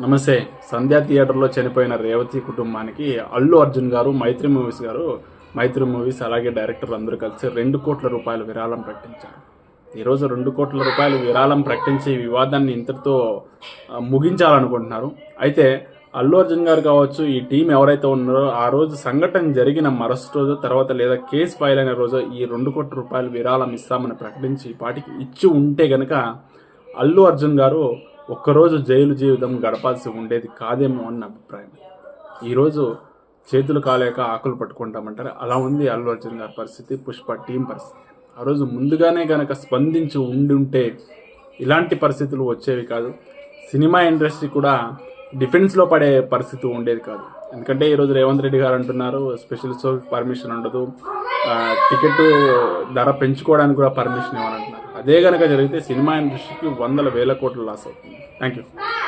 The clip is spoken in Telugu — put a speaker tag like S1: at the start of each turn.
S1: నమస్తే. సంధ్యా థియేటర్లో చనిపోయిన రేవతి కుటుంబానికి అల్లు అర్జున్ గారు, మైత్రి మూవీస్ అలాగే డైరెక్టర్లు అందరూ కలిసి 2 కోట్ల రూపాయల విరాళం ప్రకటించారు. ఈరోజు 2 కోట్ల రూపాయల విరాళం ప్రకటించి వివాదాన్ని ఇంతటితో ముగించాలనుకుంటున్నారు. అయితే అల్లు అర్జున్ గారు కావచ్చు, ఈ టీం ఎవరైతే ఉన్నారో ఆ రోజు సంఘటన జరిగిన మరుసటి రోజు తర్వాత లేదా కేసు ఫైల్ అయిన రోజు ఈ 2 కోట్ల రూపాయల విరాళం ఇస్తామని ప్రకటించి పాటికి ఇచ్చి ఉంటే గనక అల్లు అర్జున్ గారు ఒక్కరోజు జైలు జీవితం గడపాల్సి ఉండేది కాదేమో అన్న అభిప్రాయం. ఈరోజు చేతులు కాలేక ఆకులు పట్టుకుంటామంటారు, అలా ఉంది అల్లు అర్జున్ గారి పరిస్థితి, పుష్ప టీం పరిస్థితి. ఆ రోజు ముందుగానే కనుక స్పందించి ఉండుంటే ఇలాంటి పరిస్థితులు వచ్చేవి కాదు. సినిమా ఇండస్ట్రీ కూడా డిఫెన్స్లో పడే పరిస్థితి ఉండేది కాదు. ఎందుకంటే ఈరోజు రేవంత్ రెడ్డి గారు అంటున్నారు స్పెషల్ షోకి పర్మిషన్ ఉండదు, టికెట్ ధర పెంచుకోవడానికి కూడా పర్మిషన్ ఇవ్వాలంటున్నారు. అదే కనుక జరిగితే సినిమా ఇండస్ట్రీకి 100,000 కోట్ల లాస్ అవుతుంది. Thank you.